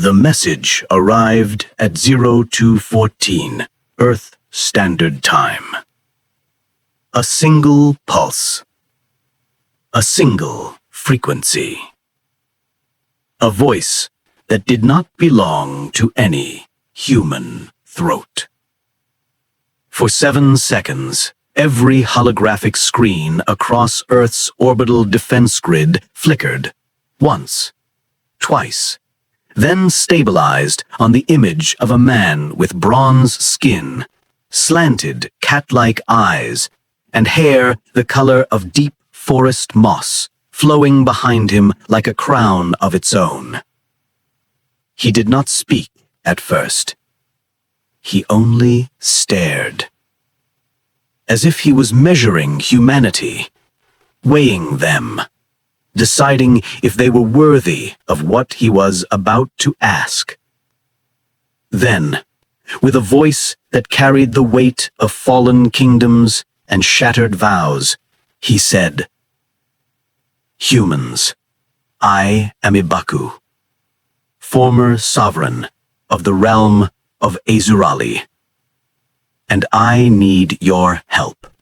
The message arrived at 0214 Earth Standard Time. A single pulse. A single frequency. A voice that did not belong to any human throat. For 7 seconds, every holographic screen across Earth's orbital defense grid flickered, once, twice, then stabilized on the image of a man with bronze skin, slanted cat-like eyes, and hair the color of deep forest moss flowing behind him like a crown of its own. He did not speak at first. He only stared, as if he was measuring humanity, weighing them, deciding if they were worthy of what he was about to ask. Then, with a voice that carried the weight of fallen kingdoms and shattered vows, he said, "Humans, I am Ibaku, former sovereign of the realm of Azurali, and I need your help."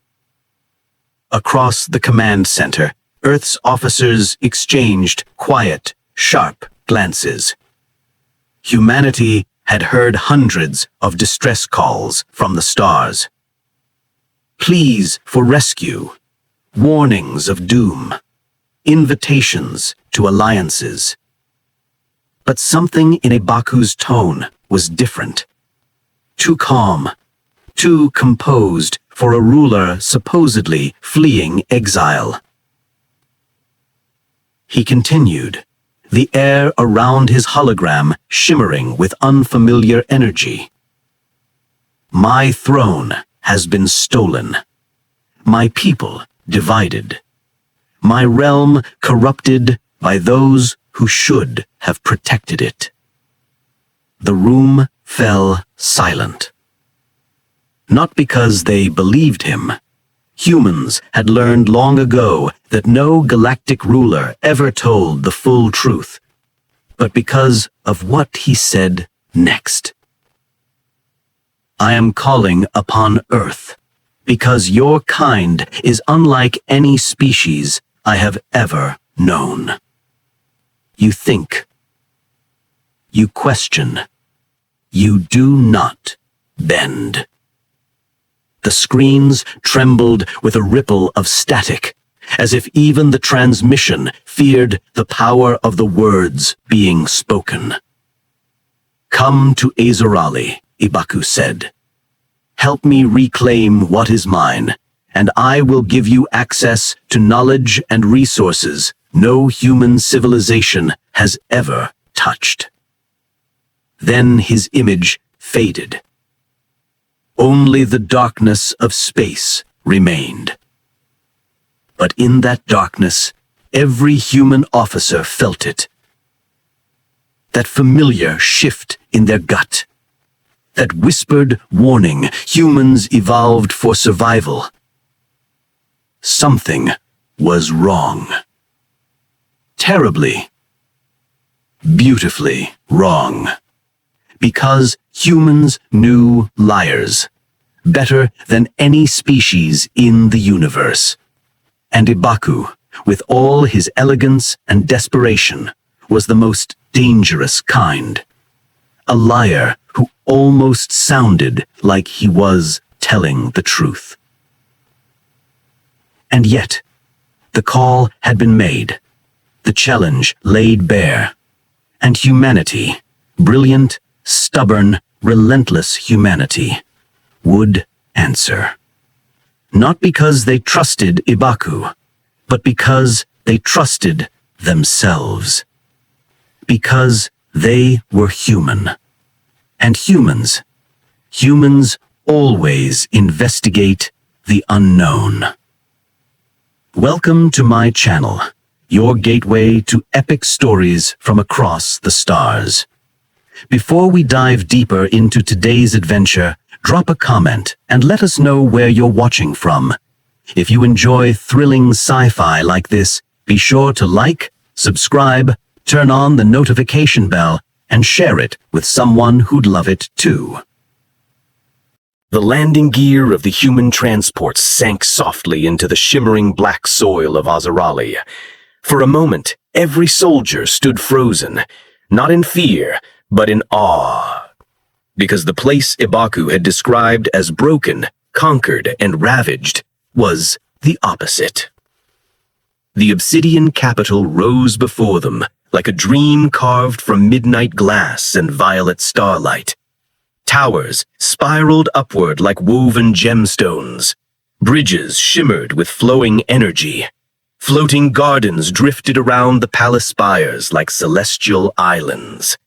Across the command center, Earth's officers exchanged quiet, sharp glances. Humanity had heard hundreds of distress calls from the stars. Pleas for rescue, warnings of doom, invitations to alliances. But something in Ibaku's tone was different. Too calm, too composed for a ruler supposedly fleeing exile. He continued, the air around his hologram shimmering with unfamiliar energy. "My throne has been stolen. My people divided. My realm corrupted by those who should have protected it." The room fell silent. Not because they believed him. Humans had learned long ago that no galactic ruler ever told the full truth, but because of what he said next. "I am calling upon Earth, because your kind is unlike any species I have ever known. You think. You question. You do not bend." The screens trembled with a ripple of static, as if even the transmission feared the power of the words being spoken. "Come to Azurali," Ibaku said. "Help me reclaim what is mine, and I will give you access to knowledge and resources no human civilization has ever touched." Then his image faded. Only the darkness of space remained. But in that darkness, every human officer felt it. That familiar shift in their gut. That whispered warning humans evolved for survival. Something was wrong. Terribly, beautifully wrong. Because humans knew liars better than any species in the universe. And Ibaku, with all his elegance and desperation, was the most dangerous kind. A liar who almost sounded like he was telling the truth. And yet, the call had been made, the challenge laid bare, and humanity, brilliant, stubborn, relentless humanity, would answer. Not because they trusted Ibaku, but because they trusted themselves. Because they were human. And humans always investigate the unknown. Welcome to my channel, your gateway to epic stories from across the stars. Before we dive deeper into today's adventure, drop a comment and let us know where you're watching from. If you enjoy thrilling sci-fi like this, be sure to like, subscribe, turn on the notification bell, and share it with someone who'd love it too. The landing gear of the human transport sank softly into the shimmering black soil of Azurali. For a moment, every soldier stood frozen, not in fear, but in awe. Because the place Ibaku had described as broken, conquered, and ravaged was the opposite. The obsidian capital rose before them like a dream carved from midnight glass and violet starlight. Towers spiraled upward like woven gemstones. Bridges shimmered with flowing energy. Floating gardens drifted around the palace spires like celestial islands.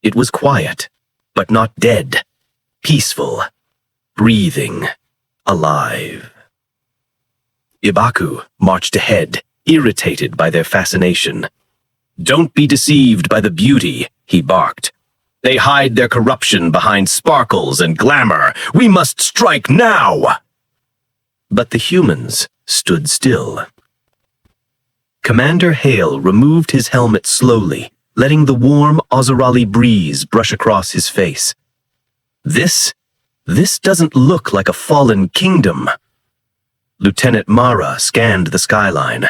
It was quiet, but not dead. Peaceful, breathing, alive. Ibaku marched ahead, irritated by their fascination. "Don't be deceived by the beauty," he barked. "They hide their corruption behind sparkles and glamour. We must strike now!" But the humans stood still. Commander Hale removed his helmet slowly, letting the warm Azurali breeze brush across his face. This doesn't look like a fallen kingdom." Lieutenant Mara scanned the skyline.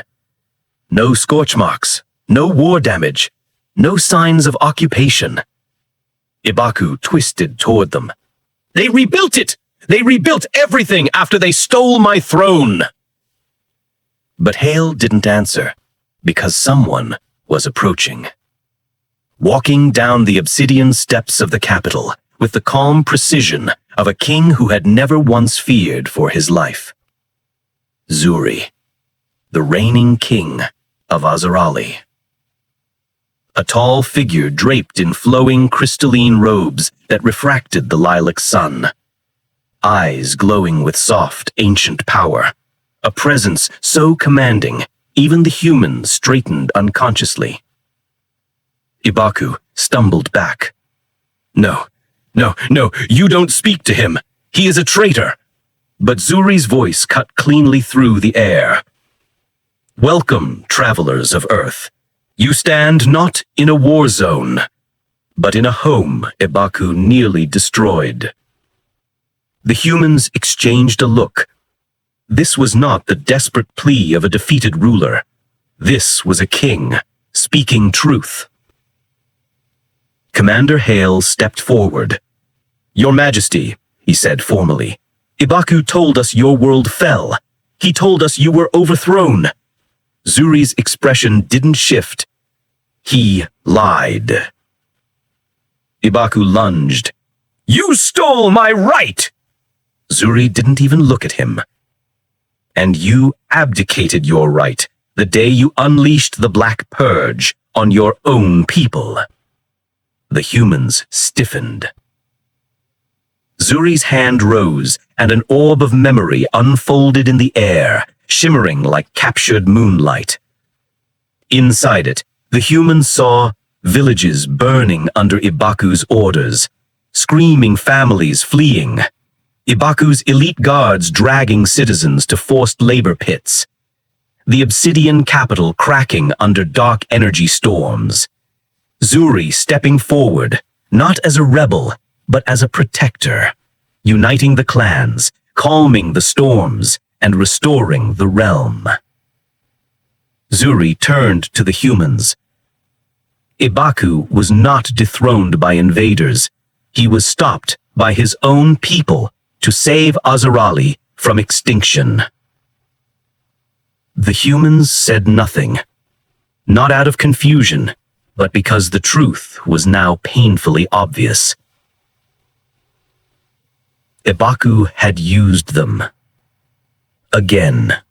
No scorch marks, no war damage, no signs of occupation. Ibaku twisted toward them. "They rebuilt it! They rebuilt everything after they stole my throne!" But Hale didn't answer, because someone was approaching. Walking down the obsidian steps of the capital with the calm precision of a king who had never once feared for his life. Zuri, the reigning king of Azurali. A tall figure draped in flowing crystalline robes that refracted the lilac sun. Eyes glowing with soft, ancient power. A presence so commanding, even the humans straightened unconsciously. Ibaku stumbled back. No, you don't speak to him. He is a traitor." But Zuri's voice cut cleanly through the air. "Welcome, travelers of Earth. You stand not in a war zone, but in a home Ibaku nearly destroyed." The humans exchanged a look. This was not the desperate plea of a defeated ruler. This was a king, speaking truth. Commander Hale stepped forward. "Your Majesty," he said formally, "Ibaku told us your world fell. He told us you were overthrown." Zuri's expression didn't shift. He lied. Ibaku lunged. "You stole my right!" Zuri didn't even look at him. "And you abdicated your right the day you unleashed the Black Purge on your own people." The humans stiffened. Zuri's hand rose, and an orb of memory unfolded in the air, shimmering like captured moonlight. Inside it, the humans saw villages burning under Ibaku's orders, screaming families fleeing, Ibaku's elite guards dragging citizens to forced labor pits, the obsidian capital cracking under dark energy storms. Zuri stepping forward, not as a rebel, but as a protector, uniting the clans, calming the storms, and restoring the realm. Zuri turned to the humans. Ibaku was not dethroned by invaders. He was stopped by his own people to save Azurali from extinction. The humans said nothing, not out of confusion, but because the truth was now painfully obvious. Ibaku had used them. Again.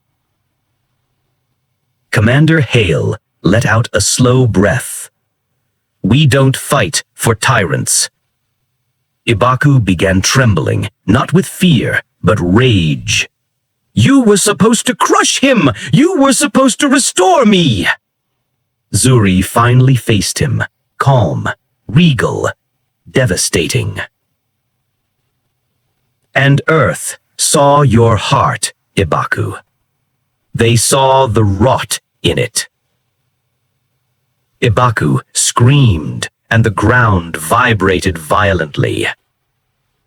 Commander Hale let out a slow breath. "We don't fight for tyrants." Ibaku began trembling, not with fear, but rage. "You were supposed to crush him! You were supposed to restore me!" Zuri finally faced him, calm, regal, devastating. "And Earth saw your heart, Ibaku. They saw the rot in it." Ibaku screamed and the ground vibrated violently.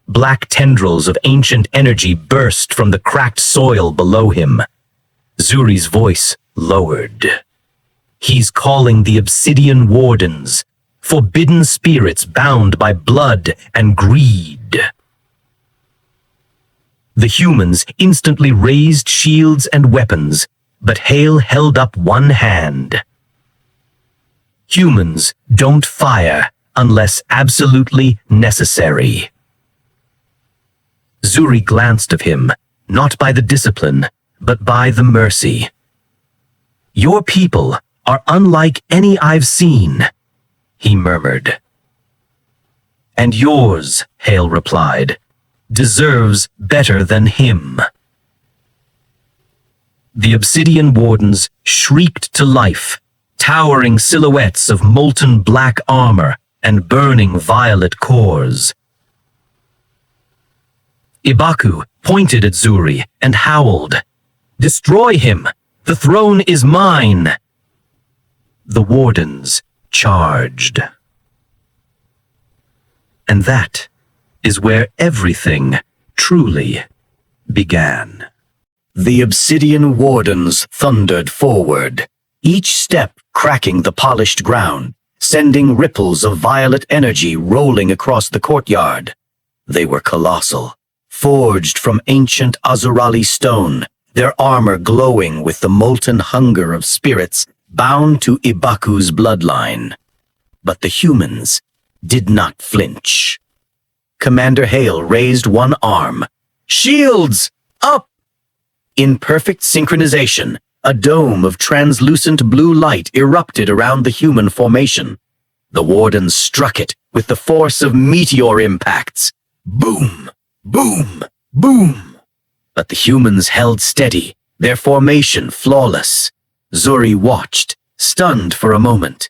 Black tendrils of ancient energy burst from the cracked soil below him. Zuri's voice lowered. He's calling the Obsidian Wardens, forbidden spirits bound by blood and greed. The humans instantly raised shields and weapons, but Hale held up one hand. Humans don't fire unless absolutely necessary. Zuri glanced at him, not by the discipline, but by the mercy. Your people are unlike any I've seen, he murmured. And yours, Hale replied, deserves better than him. The Obsidian Wardens shrieked to life, towering silhouettes of molten black armor and burning violet cores. Ibaku pointed at Zuri and howled, "Destroy him! The throne is mine!" The Wardens charged. And that is where everything truly began. The Obsidian Wardens thundered forward, each step cracking the polished ground, sending ripples of violet energy rolling across the courtyard. They were colossal, forged from ancient Azurali stone, their armor glowing with the molten hunger of spirits bound to Ibaku's bloodline. But the humans did not flinch. Commander Hale raised one arm. "Shields! Up!" In perfect synchronization, a dome of translucent blue light erupted around the human formation. The Wardens struck it with the force of meteor impacts. Boom! Boom! Boom! But the humans held steady, their formation flawless. Zuri watched, stunned for a moment.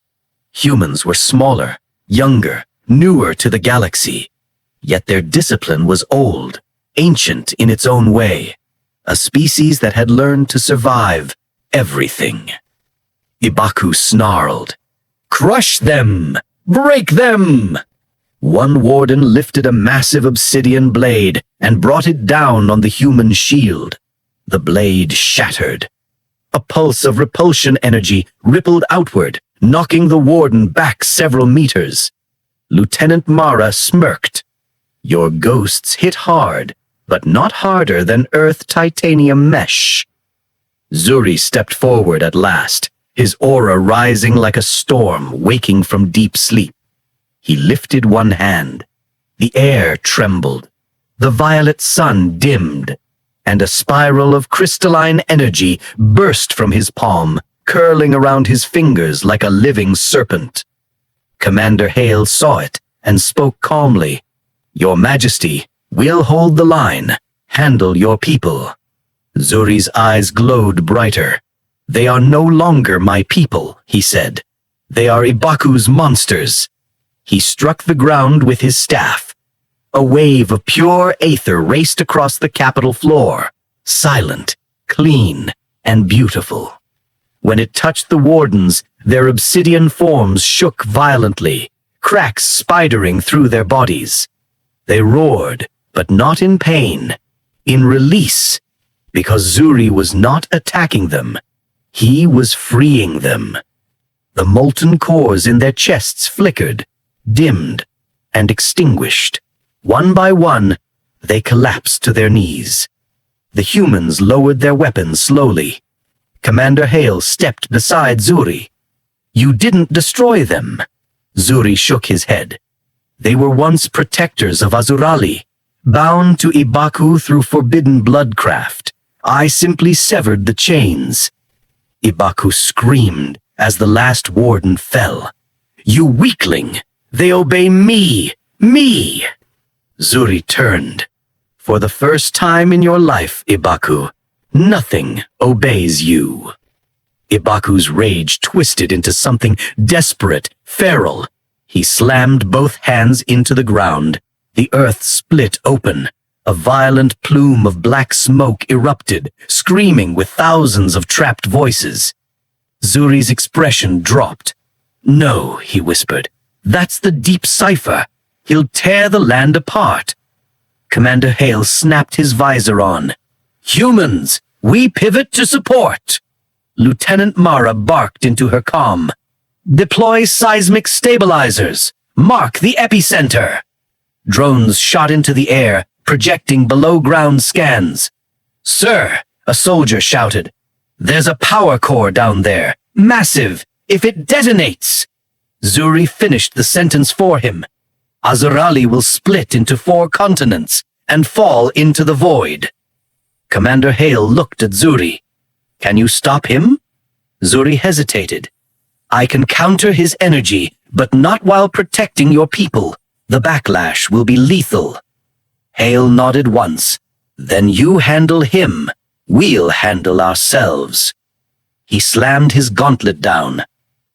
Humans were smaller, younger, newer to the galaxy. Yet their discipline was old, ancient in its own way. A species that had learned to survive everything. Ibaku snarled, "Crush them! Break them!" One warden lifted a massive obsidian blade and brought it down on the human shield. The blade shattered. A pulse of repulsion energy rippled outward, knocking the warden back several meters. Lieutenant Mara smirked. "Your ghosts hit hard, but not harder than Earth titanium mesh." Zuri stepped forward at last, his aura rising like a storm waking from deep sleep. He lifted one hand. The air trembled. The violet sun dimmed, and a spiral of crystalline energy burst from his palm, curling around his fingers like a living serpent. Commander Hale saw it and spoke calmly. "Your Majesty, we'll hold the line. Handle your people." Zuri's eyes glowed brighter. "They are no longer my people," he said. "They are Ibaku's monsters." He struck the ground with his staff. A wave of pure aether raced across the capitol floor, silent, clean, and beautiful. When it touched the wardens, their obsidian forms shook violently, cracks spidering through their bodies. They roared, but not in pain, in release, because Zuri was not attacking them. He was freeing them. The molten cores in their chests flickered, dimmed, and extinguished. One by one, they collapsed to their knees. The humans lowered their weapons slowly. Commander Hale stepped beside Zuri. "You didn't destroy them." Zuri shook his head. "They were once protectors of Azurali, bound to Ibaku through forbidden bloodcraft. I simply severed the chains." Ibaku screamed as the last warden fell. "You weakling! They obey me! Me!" Zuri turned. "For the first time in your life, Ibaku, nothing obeys you." Ibaku's rage twisted into something desperate, feral. He slammed both hands into the ground. The earth split open. A violent plume of black smoke erupted, screaming with thousands of trapped voices. Zuri's expression dropped. "No," he whispered. That's the deep cipher. He'll tear the land apart. Commander Hale snapped his visor on. Humans, we pivot to support. Lieutenant Mara barked into her comm. Deploy seismic stabilizers. Mark the epicenter. Drones shot into the air, projecting below-ground scans. Sir, a soldier shouted. There's a power core down there. Massive. If it detonates. Zuri finished the sentence for him. Azurali will split into 4 continents and fall into the void. Commander Hale looked at Zuri. Can you stop him? Zuri hesitated. I can counter his energy, but not while protecting your people. The backlash will be lethal. Hale nodded once. Then you handle him. We'll handle ourselves. He slammed his gauntlet down.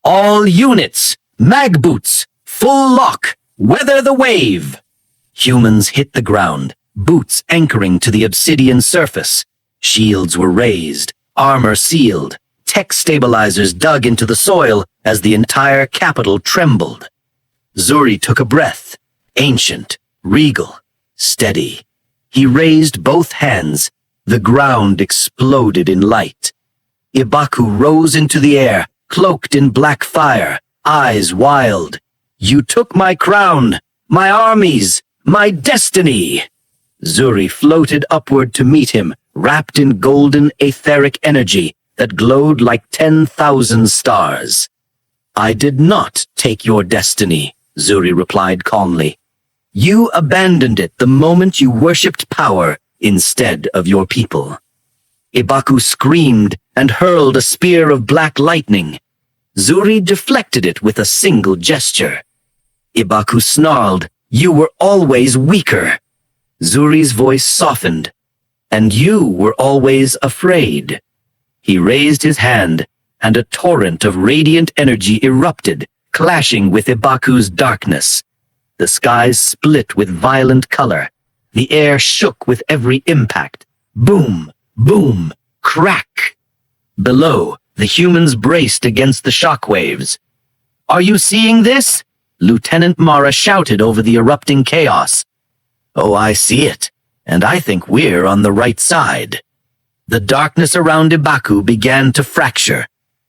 All units, mag boots, full lock, weather the wave. Humans hit the ground, boots anchoring to the obsidian surface. Shields were raised, armor sealed, tech stabilizers dug into the soil as the entire capital trembled. Zuri took a breath, ancient, regal, steady. He raised both hands. The ground exploded in light. Ibaku rose into the air, cloaked in black fire, eyes wild. You took my crown, my armies, my destiny. Zuri floated upward to meet him, wrapped in golden etheric energy that glowed like 10,000 stars. I did not take your destiny, Zuri replied calmly. You abandoned it the moment you worshipped power instead of your people. Ibaku screamed and hurled a spear of black lightning. Zuri deflected it with a single gesture. Ibaku snarled, You were always weaker. Zuri's voice softened. And you were always afraid. He raised his hand, and a torrent of radiant energy erupted, clashing with Ibaku's darkness. The skies split with violent color. The air shook with every impact. Boom, boom, crack. Below, the humans braced against the shockwaves. Are you seeing this? Lieutenant Mara shouted over the erupting chaos. Oh, I see it, and I think we're on the right side. The darkness around Ibaku began to fracture.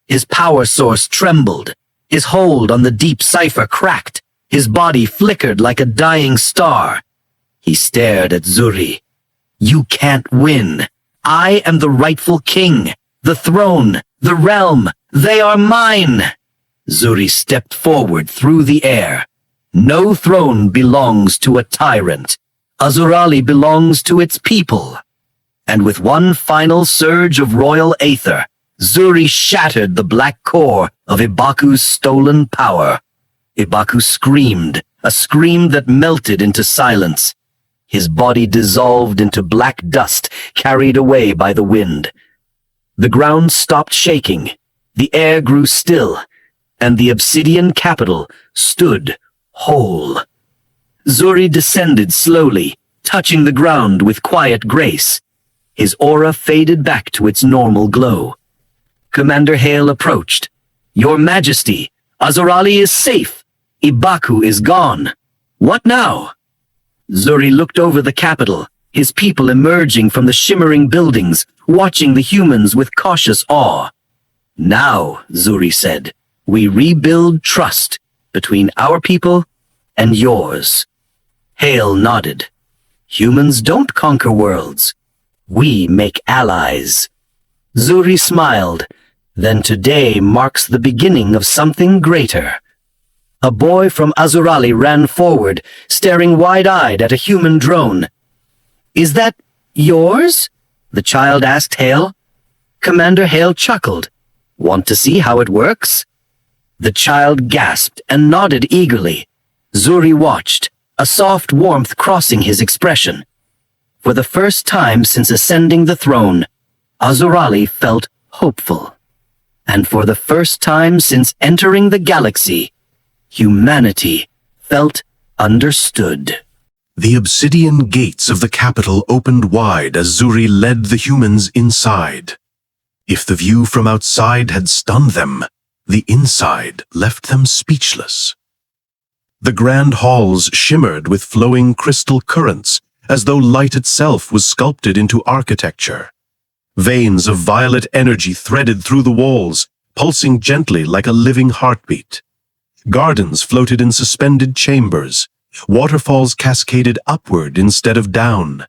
His power source trembled. His hold on the deep cipher cracked. His body flickered like a dying star. He stared at Zuri. You can't win. I am the rightful king. The throne, the realm, they are mine. Zuri stepped forward through the air. No throne belongs to a tyrant. Azurali belongs to its people. And with one final surge of royal aether, Zuri shattered the black core of Ibaku's stolen power. Ibaku screamed, a scream that melted into silence. His body dissolved into black dust, carried away by the wind. The ground stopped shaking, the air grew still, and the obsidian capital stood whole. Zuri descended slowly, touching the ground with quiet grace. His aura faded back to its normal glow. Commander Hale approached. Your Majesty, Azurali is safe. Ibaku is gone. What now? Zuri looked over the capital, his people emerging from the shimmering buildings, watching the humans with cautious awe. Now, Zuri said, we rebuild trust between our people and yours. Hale nodded. Humans don't conquer worlds. We make allies. Zuri smiled. Then today marks the beginning of something greater. A boy from Azurali ran forward, staring wide-eyed at a human drone. Is that yours? The child asked Hale. Commander Hale chuckled. Want to see how it works? The child gasped and nodded eagerly. Zuri watched, a soft warmth crossing his expression. For the first time since ascending the throne, Azurali felt hopeful. And for the first time since entering the galaxy, humanity felt understood. The obsidian gates of the capital opened wide as Zuri led the humans inside. If the view from outside had stunned them, the inside left them speechless. The grand halls shimmered with flowing crystal currents, as though light itself was sculpted into architecture. Veins of violet energy threaded through the walls, pulsing gently like a living heartbeat. Gardens floated in suspended chambers, waterfalls cascaded upward instead of down,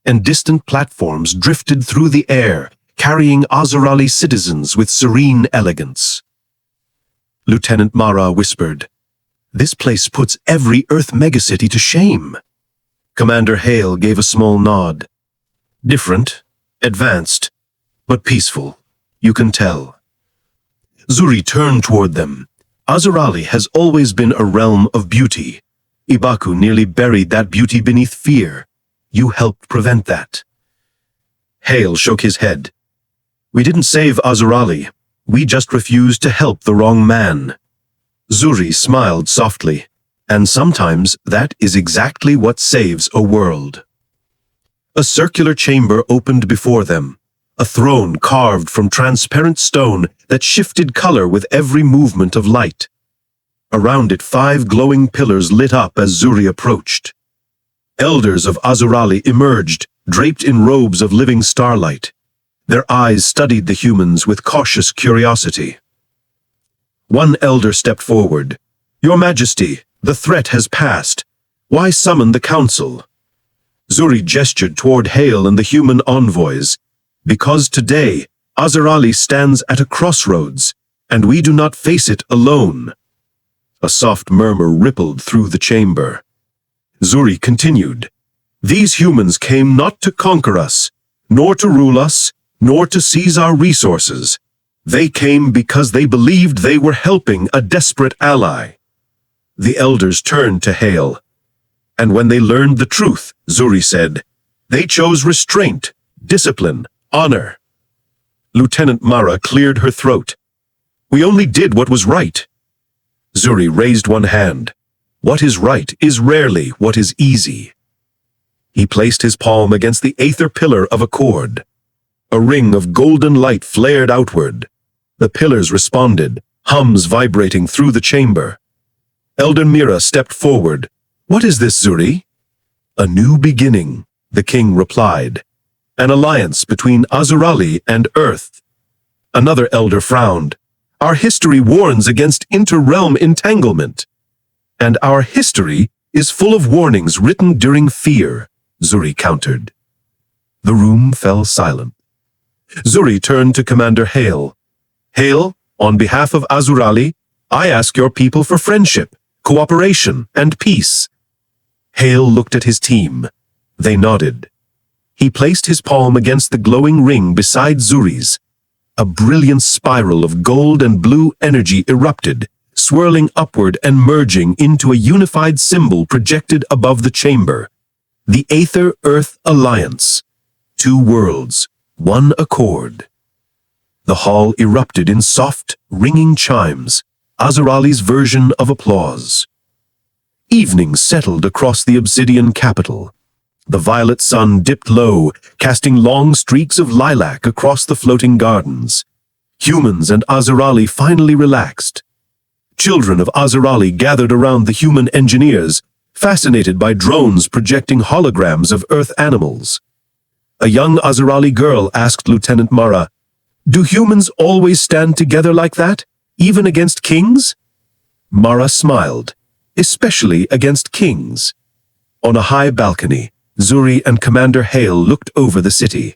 and distant platforms drifted through the air, carrying Azurali citizens with serene elegance. Lieutenant Mara whispered, "This place puts every Earth megacity to shame." Commander Hale gave a small nod. "Different, advanced, but peaceful, you can tell." Zuri turned toward them. Azurali has always been a realm of beauty. Ibaku nearly buried that beauty beneath fear. You helped prevent that. Hale shook his head. "We didn't save Azurali. We just refused to help the wrong man." Zuri smiled softly, and sometimes that is exactly what saves a world. A circular chamber opened before them, a throne carved from transparent stone that shifted color with every movement of light. Around it, 5 glowing pillars lit up as Zuri approached. Elders of Azurali emerged, draped in robes of living starlight. Their eyes studied the humans with cautious curiosity. One elder stepped forward. "Your Majesty, the threat has passed. Why summon the council?" Zuri gestured toward Hale and the human envoys. "Because today, Azurali stands at a crossroads, and we do not face it alone." A soft murmur rippled through the chamber. Zuri continued, "These humans came not to conquer us, nor to rule us, nor to seize our resources. They came because they believed they were helping a desperate ally." The elders turned to Hale. "And when they learned the truth," Zuri said, "they chose restraint, discipline, honor." Lieutenant Mara cleared her throat. "We only did what was right." Zuri raised one hand. "What is right is rarely what is easy." He placed his palm against the aether pillar of accord. A ring of golden light flared outward. The pillars responded, hums vibrating through the chamber. Elder Mira stepped forward. "What is this, Zuri?" "A new beginning," the king replied. "An alliance between Azurali and Earth." Another elder frowned. "Our history warns against inter-realm entanglement." "And our history is full of warnings written during fear," Zuri countered. The room fell silent. Zuri turned to Commander Hale. "Hale, on behalf of Azurali, I ask your people for friendship, cooperation, and peace." Hale looked at his team. They nodded. He placed his palm against the glowing ring beside Zuri's. A brilliant spiral of gold and blue energy erupted, swirling upward and merging into a unified symbol projected above the chamber. The Aether-Earth Alliance. 2 worlds, 1 accord. The hall erupted in soft, ringing chimes, Azurali's version of applause. Evening settled across the obsidian capital. The violet sun dipped low, casting long streaks of lilac across the floating gardens. Humans and Azurali finally relaxed. Children of Azurali gathered around the human engineers, fascinated by drones projecting holograms of Earth animals. A young Azurali girl asked Lieutenant Mara, "Do humans always stand together like that, even against kings?" Mara smiled, "Especially against kings." On a high balcony, Zuri and Commander Hale looked over the city.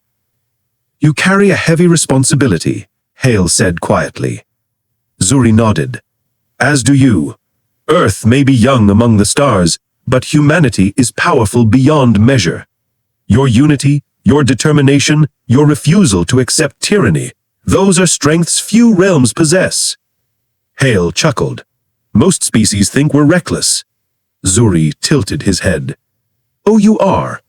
"You carry a heavy responsibility," Hale said quietly. Zuri nodded. "As do you. Earth may be young among the stars, but humanity is powerful beyond measure. Your unity, your determination, your refusal to accept tyranny, those are strengths few realms possess." Hale chuckled. "Most species think we're reckless." Zuri tilted his head. "Oh, you are.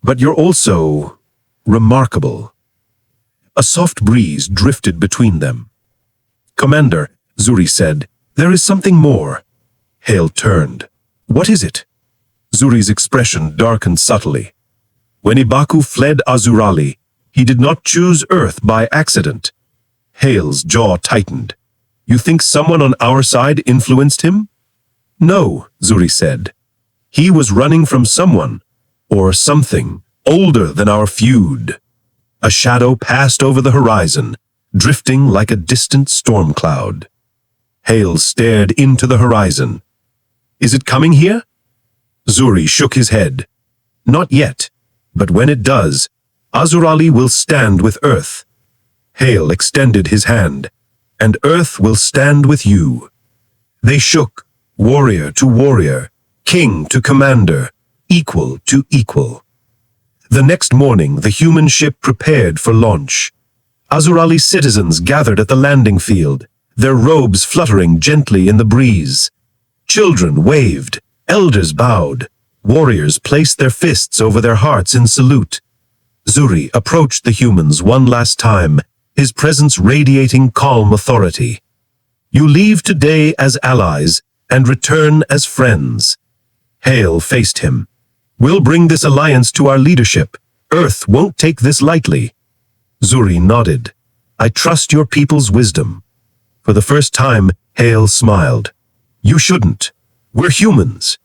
But you're also remarkable." A soft breeze drifted between them. "Commander," Zuri said, "there is something more." Hale turned. "What is it?" Zuri's expression darkened subtly. "When Ibaku fled Azurali, he did not choose Earth by accident." Hale's jaw tightened. "You think someone on our side influenced him?" No, Zuri said. He was running from someone, or something, older than our feud. A shadow passed over the horizon, drifting like a distant storm cloud. Hale stared into the horizon. Is it coming here? Zuri shook his head. Not yet, but when it does, Azurali will stand with Earth. Hale extended his hand, and Earth will stand with you. They shook, warrior to warrior, king to commander, equal to equal. The next morning, the human ship prepared for launch. Azurali citizens gathered at the landing field, their robes fluttering gently in the breeze. Children waved, elders bowed, warriors placed their fists over their hearts in salute. Zuri approached the humans one last time, his presence radiating calm authority. You leave today as allies and return as friends. Hale faced him. We'll bring this alliance to our leadership. Earth won't take this lightly. Zuri nodded. I trust your people's wisdom. For the first time, Hale smiled. You shouldn't. We're humans.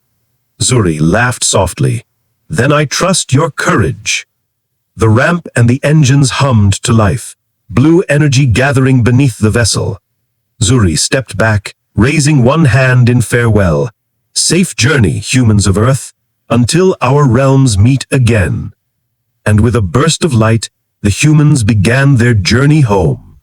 Zuri laughed softly. Then I trust your courage. The ramp and the engines hummed to life, blue energy gathering beneath the vessel. Zuri stepped back, raising one hand in farewell. Safe journey, humans of Earth, until our realms meet again. And with a burst of light, the humans began their journey home.